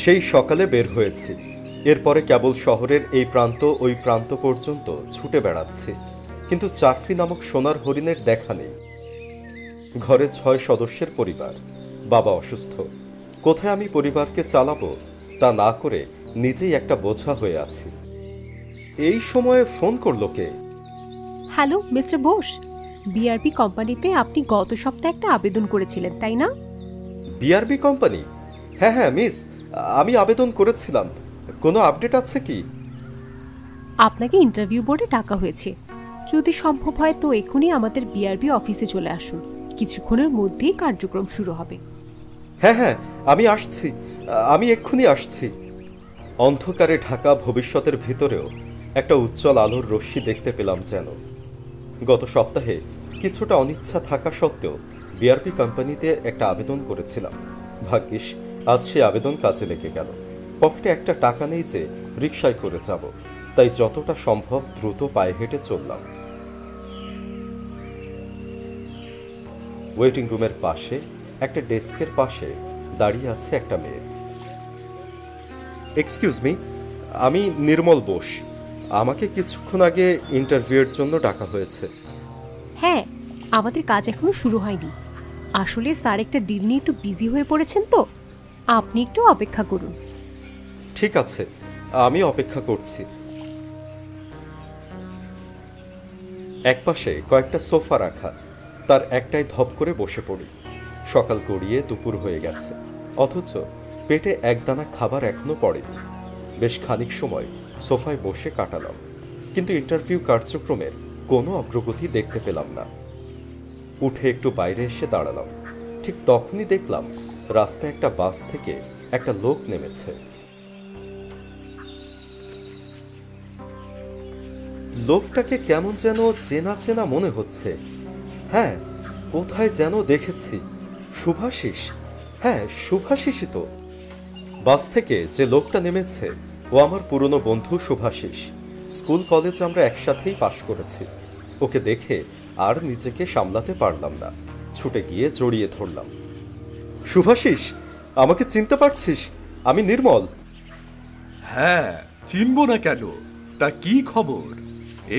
সেই সকালে বের হয়েছি। এরপরে কেবল শহরের এই প্রান্ত ওই প্রান্ত পর্যন্ত ছুটে বেড়াচ্ছি, কিন্তু চাকরি নামক সোনার হরিণের দেখা নেই। ঘরে 6 সদস্যের পরিবার, বাবা অসুস্থ। কোথায় আমি পরিবারকে চালাবো তা না করে নিজেই একটা বোঝা হয়ে আছি। এই সময়ে ফোন করলো কে? হ্যালো মিস্টার বোস, বিআরপি কোম্পানিতে আপনি গত সপ্তাহে একটা আবেদন করেছিলেন, তাই না? BRB company? হ্যাঁ হ্যাঁ মিস, আমি আবেদন করেছিলাম। কোনো আপডেট আছে কি? আপনাকে ইন্টারভিউ বোর্ডে ডাকা হয়েছে। যদি সম্ভব হয় তো এখনই আমাদের বিআরবি অফিসে চলে আসুন। কিছুক্ষণের মধ্যেই কার্যক্রম শুরু হবে। হ্যাঁ হ্যাঁ, আমি এক্ষুনি আসছি। অন্ধকারে ঢাকা ভবিষ্যতের ভিতরেও একটা উজ্জ্বল আলোর রশ্মি দেখতে পেলাম যেন। গত সপ্তাহে কিছুটা অনিচ্ছা থাকা সত্ত্বেও বিআরপি কোম্পানিতে একটা আবেদন করেছিলাম। ভাগ্যিস আজ সে আবেদন কাজে লেগে গেল। পকেটে একটা টাকা নেই যে রিকশায় করে যাব, তাই যতটা সম্ভব দ্রুত পায়ে হেঁটে চললাম। ওয়েটিং রুমের পাশে একটা ডেস্কের পাশে দাঁড়িয়ে আছে একটা মেয়ে। এক্সকিউজ মি, আমি নির্মল বোস। আমাকে কিছুক্ষণ আগে ইন্টারভিউয়ের জন্য ডাকা হয়েছে। হ্যাঁ, আমাদের কাজ এখনো শুরু হয়নি। আসলে স্যার একটা ডিল নিয়ে একটু বিজি হয়ে পড়েছেন, তো আপনি একটু অপেক্ষা করুন। ঠিক আছে, আমি অপেক্ষা করছি। একপাশে কয়েকটা সোফা রাখা, তার একটাই ধপ করে বসে পড়ি। সকাল গড়িয়ে দুপুর হয়ে গেছে, অথচ পেটে একদানা খাবার এখনো পড়েনি। বেশ খানিক সময় সোফায় বসে কাটালাম, কিন্তু ইন্টারভিউ কার্যক্রমের কোনো অগ্রগতি দেখতে পেলাম না। উঠে একটু বাইরে এসে দাঁড়ালাম। ঠিক তখনই দেখলাম রাস্তায় একটা বাস থেকে একটা লোক নেমেছে। লোকটাকে কেমন যেন চেনা চেনা মনে হচ্ছে। হ্যাঁ, কোথায় যেন দেখেছি। শুভাশিস। হ্যাঁ, শুভাশিসই তো। বাস থেকে যে লোকটা নেমেছে ও আমার পুরনো বন্ধু শুভাশিস। স্কুল কলেজ আমরা একসাথেই পাশ করেছি। ওকে দেখে আর নিজেকে সামলাতে পারলাম না, ছুটে গিয়ে জড়িয়ে ধরলাম। শুভাশিস, আমাকে চিনতে পারছিস? আমি নির্মল। হ্যাঁ, চিনব না কেন? তা কি খবর?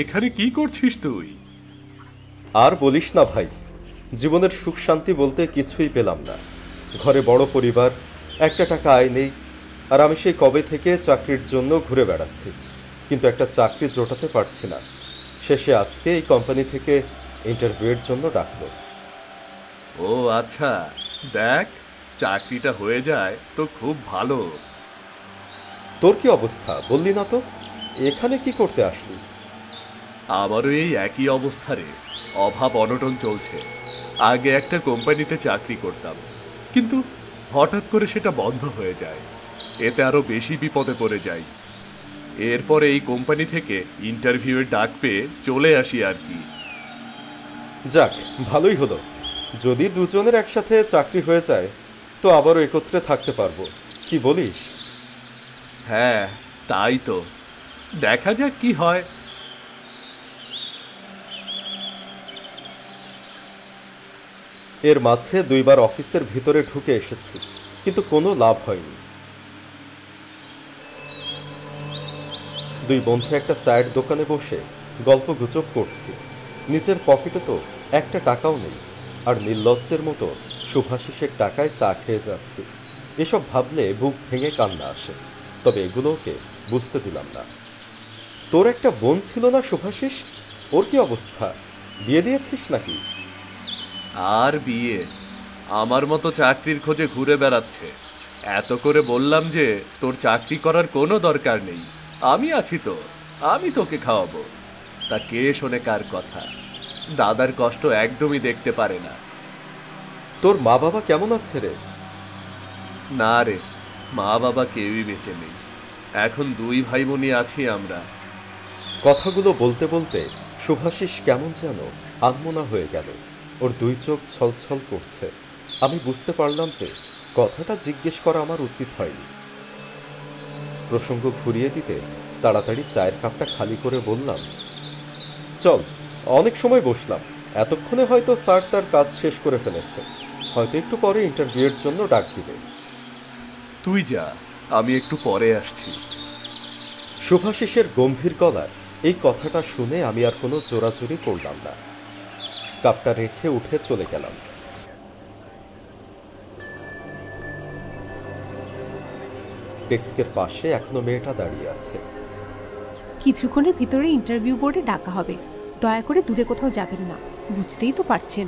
এখানে কি করছিস তুই? আর বলিস না ভাই, জীবনের সুখ শান্তি বলতে কিছুই পেলাম না। ঘরে বড় পরিবার, একটা টাকা আয় নেই। আর আমি সেই কবে থেকে চাকরির জন্য ঘুরে বেড়াচ্ছি, কিন্তু একটা চাকরি জোটাতে পারছি না। শেষে আজকে এই কোম্পানি থেকে ইন্টারভিউয়ের জন্য ডাকলো। ও আচ্ছা, দেখ, চাকরিটা হয়ে যায় তো খুব ভালো। তোর কি অবস্থা বললি না তো? এখানে কি করতে আসলি? আমারও এই একই অবস্থা রে। অভাব অনটন চলছে। আগে একটা কোম্পানিতে চাকরি করতাম, কিন্তু হঠাৎ করে সেটা বন্ধ হয়ে যায়। এতে আরো বেশি বিপদে পড়ে যাই। এরপরে এই কোম্পানি থেকে ইন্টারভিউয়ের ডাক পেয়ে চলে আসি আর কি। যাক, ভালোই হলো। যদি দুজনের একসাথে চাকরি হয়ে যায় তো আবারও একত্রে থাকতে পারবো, কি বলিস? হ্যাঁ, তাই তো। দেখা যাক কি হয়। এর মাঝে 2বার অফিসের ভিতরে ঢুকে এসেছি, কিন্তু কোনো লাভ হয়নি। দুই বন্ধু একটা চায়ের দোকানে বসে গল্প গুজব করছি। নিজের পকেটে তো একটা টাকাও নেই, আর নির্লজ্জের মতো শুভাশিসের টাকায় চা খেয়ে যাচ্ছি। এসব ভাবলে বুক ভেঙে কান্না আসে, তবে এগুলোকে বুঝতে দিলাম না। তোর একটা বোন ছিল না শুভাশিস? ওর কি অবস্থা? বিয়ে দিয়েছিস নাকি? আর বিয়ে? আমার মতো চাকরির খোঁজে ঘুরে বেড়াচ্ছে। এত করে বললাম যে তোর চাকরি করার কোনো দরকার নেই, আমি আছি তো, আমি তোকে খাওয়াবো। তা কে শোনে কার কথা? দাদার কষ্ট একদমই দেখতে পারে না। তোর মা বাবা কেমন আছে রে? না রে, মা বাবা কেউই বেঁচে নেই। এখন দুই ভাই বোনই আছি আমরা। কথাগুলো বলতে বলতে শুভাশিস কেমন যেন আনমনা হয়ে গেল। ওর দুই চোখ ছলছল করছে। আমি বুঝতে পারলাম যে কথাটা জিজ্ঞেস করা আমার উচিত হয়নি। প্রসঙ্গ ঘুরিয়ে দিতে তাড়াতাড়ি চায়ের কাপটা খালি করে বললাম, চল, অনেক সময় বসলাম। এতক্ষণে হয়তো স্যার তার কাজ শেষ করে ফেলেছে, হয়তো একটু পরে ইন্টারভিউয়ের জন্য ডাক দিবে। তুই যা, আমি একটু পরে আসছি। শুভাশিসের গম্ভীর গলার এই কথাটা শুনে আমি আর কোনো জোরাজুরি করলাম না। কাপটা রেখে উঠে চলে গেলাম। ডেস্কের পাশে এখনো মেয়েটা দাঁড়িয়ে আছে। কিছুক্ষণের ভিতরে ইন্টারভিউ বোর্ডে ডাকা হবে, দয়া করে দূরে কোথাও যাবেন না, বুঝতেই তো পারছেন।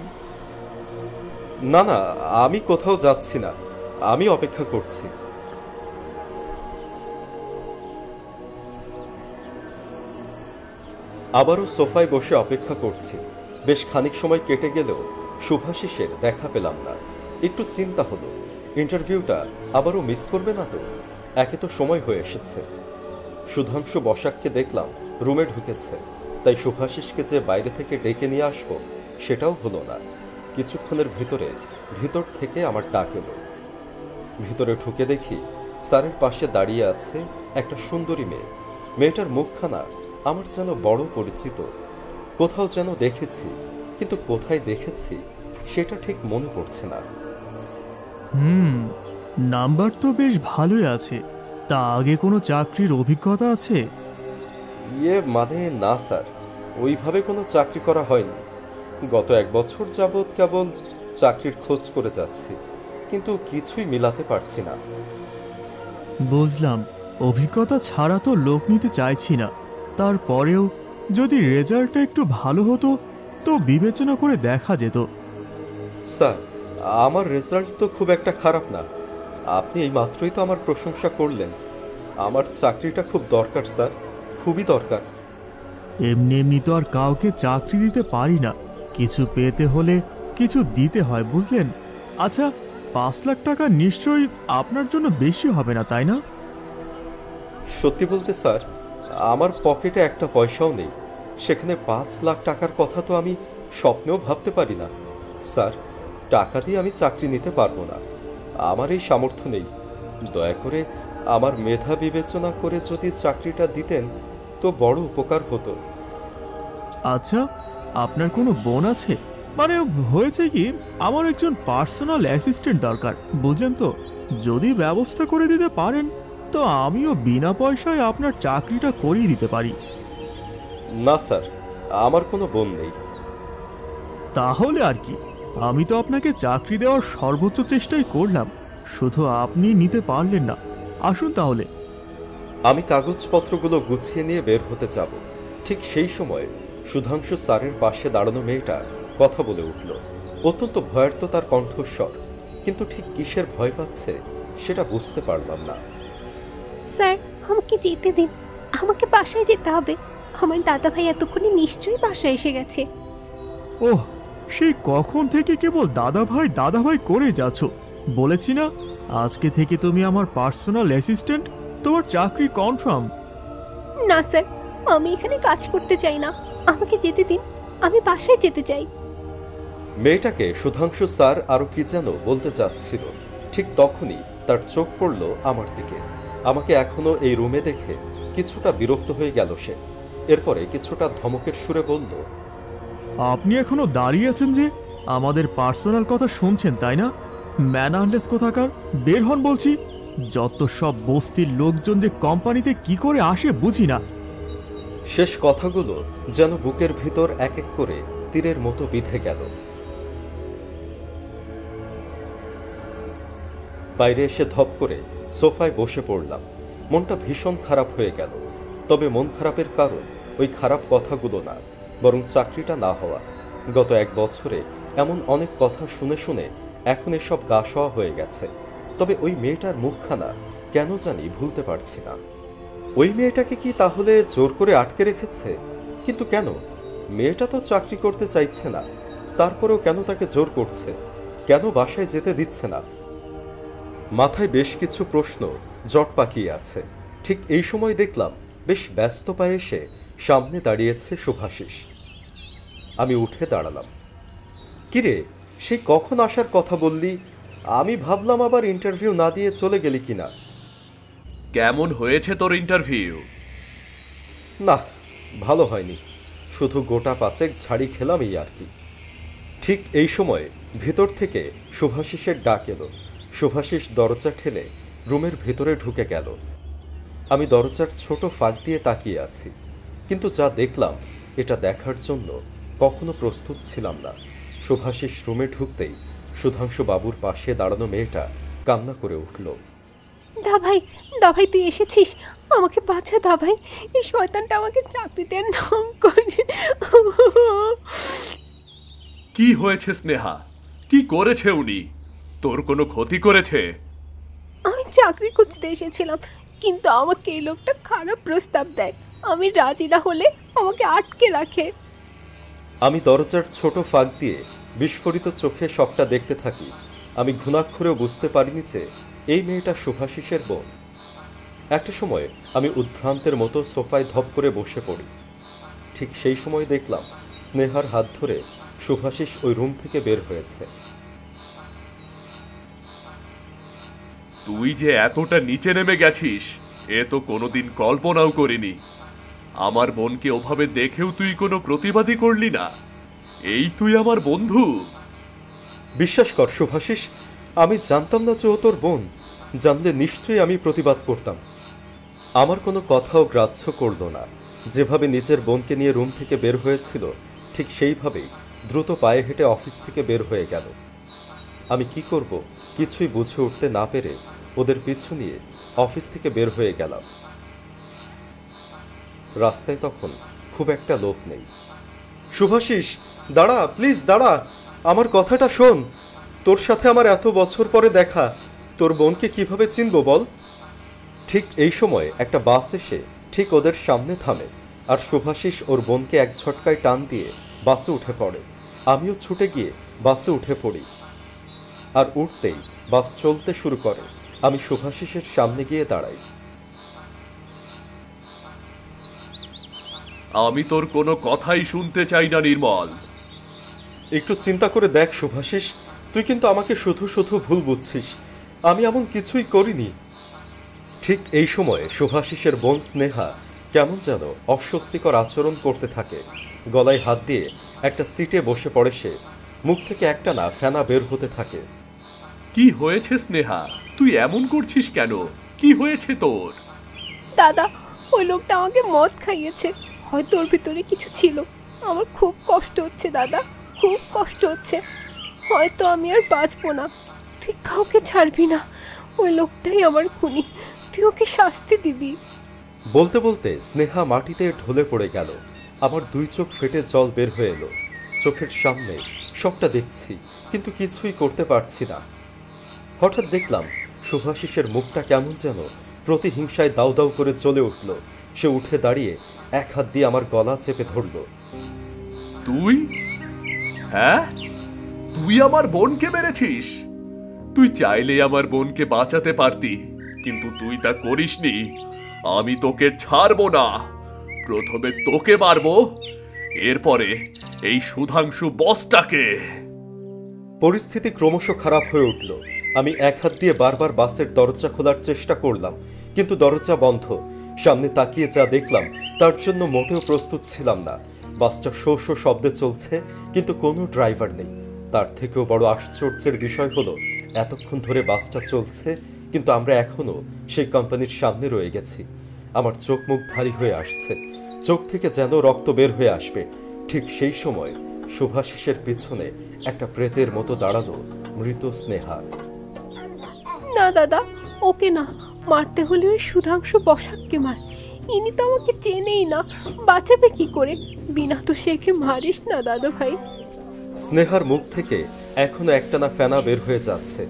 না না, আমি কোথাও যাচ্ছি না, আমি অপেক্ষা করছি। আবারও সোফায় বসে অপেক্ষা করছি। বেশ খানিক সময় কেটে গেলেও শুভাশিসের দেখা পেলাম না। একটু চিন্তা হলো, ইন্টারভিউটা আবারও মিস করবে না তো? একে তো সময় হয়ে এসেছে। সুধাংশু বসাককে দেখলাম রুমে ঢুকেছে, তাই শুভাশিসকে যে বাইরে থেকে ডেকে নিয়ে আসবো সেটাও হলো না। কিছুক্ষণের ভিতর থেকে আমার ডাক এলো। ভিতরে ঢুকে দেখি স্যারের পাশে দাঁড়িয়ে আছে একটা সুন্দরী মেয়ে। মেয়েটার মুখখানা আমার যেন বড় পরিচিত, কোথাও যেন দেখেছি, কিন্তু কোথায় দেখেছি সেটা ঠিক মনে পড়ছে না। নাম্বার তো বেশ ভালোই আছে। তা আগে কোনো চাকরির অভিজ্ঞতা আছে? মানে না স্যার, ওইভাবে কোনো চাকরি করা হয়নি। গত 1 বছর যাবৎ কেবল চাকরির খোঁজ করে যাচ্ছি, কিন্তু কিছুই মিলাতে পারছি না। বুঝলাম, অভিজ্ঞতা ছাড়া তো লোক নিতে চাইছি না। তারপরেও যদি রেজাল্টটা একটু ভালো হতো তো বিবেচনা করে দেখা যেত। স্যার, আমার রেজাল্ট তো খুব একটা খারাপ না। আপনি এই মাত্রই তো আমার প্রশংসা করলেন। আমার চাকরিটা খুব দরকার স্যার, খুবই দরকার। এমনি এমনি তো আর কাউকে চাকরি দিতে পারি না, কিছু পেতে হলে কিছু দিতে হয়, বুঝলেন? আচ্ছা, 5 লাখ টাকা নিশ্চয়ই আপনার জন্য বেশি হবে না, তাই না? সত্যি বলতে স্যার, আমার পকেটে একটা পয়সাও নেই। সেখানে 5 লাখ টাকার কথা তো আমি স্বপ্নেও ভাবতে পারি না। স্যার, টাকা দিয়ে আমি চাকরি নিতে পারবো না, আমার এই সামর্থ্য নেই। দয়া করে আমার মেধা বিবেচনা করে যদি চাকরিটা দিতেন তো বড় উপকার হতো। আচ্ছা, আপনার কোনো বোন আছে? মানে হয়েছে কি, আমার একজন পার্সোনাল অ্যাসিস্ট্যান্ট দরকার, বুঝলেন তো? যদি ব্যবস্থা করে দিতে পারেন তো আমিও বিনা পয়সায় আপনার চাকরিটা করিয়ে দিতে পারি। না স্যার, আমার কোনো বোন নেই। তাহলে আর কি, আমি তো আপনাকে চাকরি দেওয়ার সর্বোচ্চ চেষ্টাই করলাম, শুধু আপনি নিতে পারলেন না। আসুন তাহলে। আমি কাগজপত্রগুলো গুছিয়ে নিয়ে বের হতে যাব। ঠিক সেই সময় সুধাংশু স্যারের পাশে দাঁড়ানো মেয়েটা কথা বলে উঠল। অত্যন্ত ভয়ার্ত তার কণ্ঠস্বর, কিন্তু ঠিক কিসের ভয় পাচ্ছে সেটা বুঝতে পারলাম না। স্যার, আমাকে যেতে দিন, আমাকে বাসায় যেতে হবে। আমার দাদা ভাই এতক্ষণে নিশ্চয়ই বাসায় এসে গেছে। ওহ, সেই কখন থেকে কেবল দাদা ভাই করে যাচ্ছ। বলেছি না, আজকে থেকে তুমি আমার পার্সোনাল অ্যাসিস্ট্যান্ট, তোমার চাকরি কনফার্ম। না স্যার, আমি এখানে কাজ করতে চাই না, আমাকে যেতে দিন, আমি বাসায় যেতে চাই। মেয়েটাকে সুধাংশু স্যার আরো কি যেন বলতে যাচ্ছিল, ঠিক তখনই তার চোখ পড়ল আমার দিকে। আমাকে এখনো এই রুমে দেখে কিছুটা বিরক্ত হয়ে গেল সে। এরপরে কিছুটা ধমকের সুরে বলল, আপনি এখনো দাঁড়িয়ে আছেন যে? আমাদের পার্সোনাল কথা শুনছেন তাই না? ম্যানারলেস কোথাকার, বের হন বলছি। যত সব বস্তির লোকজন যে কোম্পানিতে কি করে আসে বুঝি না। শেষ কথাগুলো যেন বুকের ভিতর এক এক করে তীরের মতো বিঁধে গেল। বাইরে এসে ধপ করে সোফায় বসে পড়লাম। মনটা ভীষণ খারাপ হয়ে গেল। তবে মন খারাপের কারণ ওই খারাপ কথাগুলো না, বরং চাকরিটা না হওয়া। গত 1 বছরে এমন অনেক কথা শুনে শুনে এখন এসব গা সওয়া হয়ে গেছে। তবে ওই মেয়েটার মুখখানা কেন জানি ভুলতে পারছি না। ওই মেয়েটাকে কি তাহলে জোর করে আটকে রেখেছে? কিন্তু কেন? মেয়েটা তো চাকরি করতে চাইছে না, তারপরেও কেন তাকে জোর করছে? কেন বাসায় যেতে দিচ্ছে না? মাথায় বেশ কিছু প্রশ্ন জট পাকিয়ে আছে। ঠিক এই সময় দেখলাম বেশ ব্যস্ত পায়ে এসে সামনে দাঁড়িয়েছে শুভাশিস। আমি উঠে দাঁড়ালাম। কিরে, সেই কখন আসার কথা বললি? আমি ভাবলাম আবার ইন্টারভিউ না দিয়ে চলে গেলি কিনা। কেমন হয়েছে তোর ইন্টারভিউ? না, ভালো হয়নি, শুধু গোটা 5 ঝাড়ি খেলাম, এই আর কি। ঠিক এই সময় ভিতর থেকে শুভাশিসের ডাক এলো। শুভাশিস দরজা ঠেলে রুমের ভেতরে ঢুকে গেল। আমি দরজার ছোট ফাঁক দিয়ে তাকিয়ে আছি, কিন্তু যা দেখলাম এটা দেখার জন্য কখনো প্রস্তুত ছিলাম না। শুভাশিস রুমে ঢুকতেই সুধাংশু বাবুর পাশে দাঁড়ানো মেয়েটা কান্না করে উঠল। দা ভাই তুই এসেছিস, আমাকে বাঁচা দা ভাই, এই শয়তানটা আমাকে চাকরিতে নাম করছে। কি হয়েছে স্নেহা? কি করেছে উনি? তোর কোনো ক্ষতি করেছে? আমি চাকরি খুঁজতে এসেছিলাম, কিন্তু আমাকে এই লোকটা খারাপ প্রস্তাব দেয়। আমি রাজি না হলে আমাকে আটকে রাখে। আমি দরজার ছোট ফাঁক দিয়ে বিস্ফোরিত চোখে সবটা দেখতে থাকি। আমি ঘুণাক্ষরেও বুঝতে পারিনি যে এই মেয়েটা শুভাশিসের বোন। একটা সময় আমি উদ্ভ্রান্তের মতো সোফায় ধপ করে বসে পড়ি। ঠিক সেই সময় দেখলাম স্নেহার হাত ধরে শুভাশিস ওই রুম থেকে বের হয়েছে। তুই যে এতটা নিচে নেমে গেছিস এ তো কোনোদিন কল্পনাও করিনি। আমার বোনকে ওভাবে দেখেও তুই কোনো প্রতিবাদই করলি না। এই তুই আমার বন্ধু? বিশ্বাস কর শুভাশিস, আমি জানতাম না যে ও তোর বোন। জানলে নিশ্চয়ই আমি প্রতিবাদ করতাম। আমার কোনো কথাও গ্রাহ্য করল না। যেভাবে নিজের বোনকে নিয়ে রুম থেকে বের হয়েছিল ঠিক সেইভাবেই দ্রুত পায়ে হেঁটে অফিস থেকে বের হয়ে গেল। আমি কি করব কিছুই বুঝে উঠতে না পেরে ওদের পিছু নিয়ে অফিস থেকে বের হয়ে গেলাম। রাস্তায় তখন খুব একটা লোক নেই। শুভাশিস দাঁড়া, প্লিজ দাঁড়া, আমার কথাটা শোন। তোর সাথে আমার এত বছর পরে দেখা, তোর বোনকে কিভাবে চিনব বল? ঠিক এই সময় একটা বাস এসে ঠিক ওদের সামনে থামে, আর শুভাশিস ওর বোনকে এক ঝটকায় টান দিয়ে বাসে উঠে পড়ে। আমিও ছুটে গিয়ে বাসে উঠে পড়ি, আর উঠতেই বাস চলতে শুরু করে। আমি শুভাশিসের সামনে গিয়ে দাঁড়াই। আমি তোর কোনো কথাই শুনতে চাই না নির্মল। একটু চিন্তা করে দেখ শুভাশিস, তুই কিন্তু আমাকে শুধু শুধু ভুল বুঝছিস। আমি এমন কিছুই করিনি। ঠিক এই সময়ে শুভাশিসের বোন স্নেহা কেমন যেন অস্বস্তিকর আচরণ করতে থাকে। গলায় হাত দিয়ে একটা সিটে বসে পড়ে সে। মুখ থেকে একটা না ফেনা বের হতে থাকে। কি হয়েছে স্নেহা? তুই এমন করছিস কেন? কি হয়েছে তোর? দাদা, ওই লোকটা আমাকে মদ খাইয়েছে। হয়তো ওর ভিতরে কিছু ছিল। আমার খুব কষ্ট হচ্ছে দাদা, খুব কষ্ট হচ্ছে। হয়তো আমি আর বাঁচবো না। তুই কাউকে ছাড়বি না, ওই লোকটাই আমার খুনি। তুই ওকে শাস্তি দিবি। বলতে বলতে স্নেহা মাটিতে ঢলে পড়ে গেল। আমার দুই চোখ ফেটে জল বের হয়ে এলো। চোখের সামনে সবটা দেখছি, কিন্তু কিছুই করতে পারছি না। হঠাৎ দেখলাম শুভাশিসের মুখটা কেমন যেন প্রতিহিংসায় দাউ দাউ করে জ্বলে উঠল। সে উঠে দাঁড়িয়ে এক হাত দিয়ে আমার গলা চেপে ধরল। তুই? হ্যাঁ, তুই আমার বোনকে মেরেছিস? তুই চাইলে আমার বোনকে বাঁচাতে পারতি, কিন্তু তুই তা করিসনি। আমি তোকে ছাড়বো না। প্রথমে তোকে মারবো, এরপরে এই সুধাংশু বসটাকে। পরিস্থিতি ক্রমশ খারাপ হয়ে উঠল। আমি এক হাত দিয়ে বারবার বাসের দরজা খোলার চেষ্টা করলাম, কিন্তু দরজা বন্ধ। সামনে তাকিয়ে যা দেখলাম তার জন্য মোটেও প্রস্তুত ছিলাম না। বাসটা শো শো শব্দে চলছে, কিন্তু কোনো ড্রাইভার নেই। তার থেকেও বড় আশ্চর্যের বিষয় হলো এতক্ষণ ধরে বাসটা চলছে, কিন্তু আমরা এখনো সেই কোম্পানির সামনে রয়ে গেছি। আমার চোখ মুখ ভারী হয়ে আসছে, চোখ থেকে যেন রক্ত বের হয়ে আসবে। ঠিক সেই সময় শুভাশিসের পিছনে একটা প্রেতের মতো দাঁড়ালো মৃত স্নেহা। না দাদা, ওকে না, মারতে হলে ওই সুধাংশু বসাককে মার। ইনি তো আমাকে চেনেই না, বাঁচাবে কি করে? বিনা তো সেকে মারিস না দাদা ভাই। স্নেহার মুখ থেকে এখনো একটানা ফেনা বের হয়ে যাচ্ছে।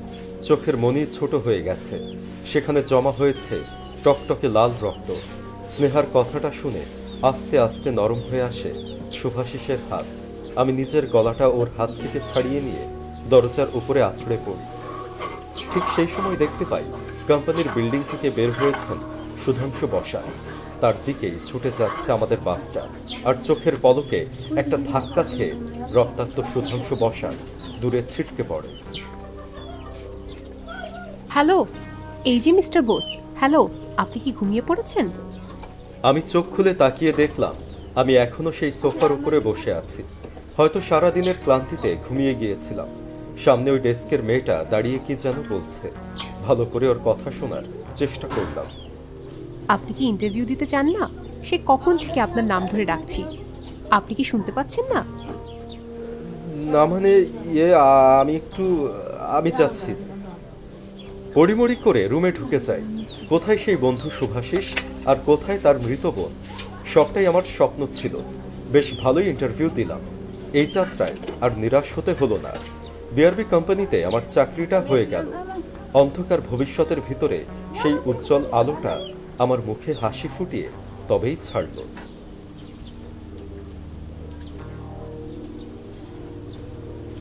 চোখের মনি ছোট হয়ে গেছে, সেখানে জমা হয়েছে টকটকে লাল রক্ত। স্নেহার কথাটা শুনে আস্তে আস্তে নরম হয়ে আসে শুভাশিসের হাত। আমি নিজের গলাটা ওর হাত থেকে ছাড়িয়ে নিয়ে দরজার উপরে আছড়ে পড়ি। ঠিক সেই সময় দেখতে পাই কোম্পানির বিল্ডিং থেকে বের হয়েছেন সুধাংশু বসাক। তার দিকেই ছুটে যাচ্ছে আমাদের বাসটা, আর চোখের পলকে একটা ধাক্কা খেয়ে রক্তাক্ত সুধাংশু বসাক দূরে ছিটকে পড়ে। হ্যালো, এই যে মিস্টার বোস। হ্যালো, আপনি কি ঘুমিয়ে পড়েছেন? আমি চোখ খুলে তাকিয়ে দেখলাম আমি এখনো সেই সোফার উপরে বসে আছি। হয়তো সারাদিনের ক্লান্তিতে ঘুমিয়ে গিয়েছিলাম। সামনে ওই ডেস্কের মেয়েটা দাঁড়িয়ে কি যেন বলছে। ভালো করে ওর কথা শোনার চেষ্টা করলাম। আপনি কি ইন্টারভিউ দিতে চান না? সে কখন থেকে আপনার নাম ধরে ডাকছি, আপনি কি শুনতে পাচ্ছেন না? না মানে আমি যাচ্ছি। পড়িমড়ি করে রুমে ঢুকে যাই। কোথায় সেই বন্ধু শুভাশিস আর কোথায় তার মৃত বোন? সবটাই আমার স্বপ্ন ছিল। বেশ ভালোই ইন্টারভিউ দিলাম। এই যাত্রায় আর নিরাশ হতে হলো না। বিআরবি কোম্পানিতে আমার চাকরিটা হয়ে গেল। অন্ধকার ভবিষ্যতের ভিতরে সেই উজ্জ্বল আলোটা আমার মুখে হাসি ফুটিয়ে তবেই ছাড়ল।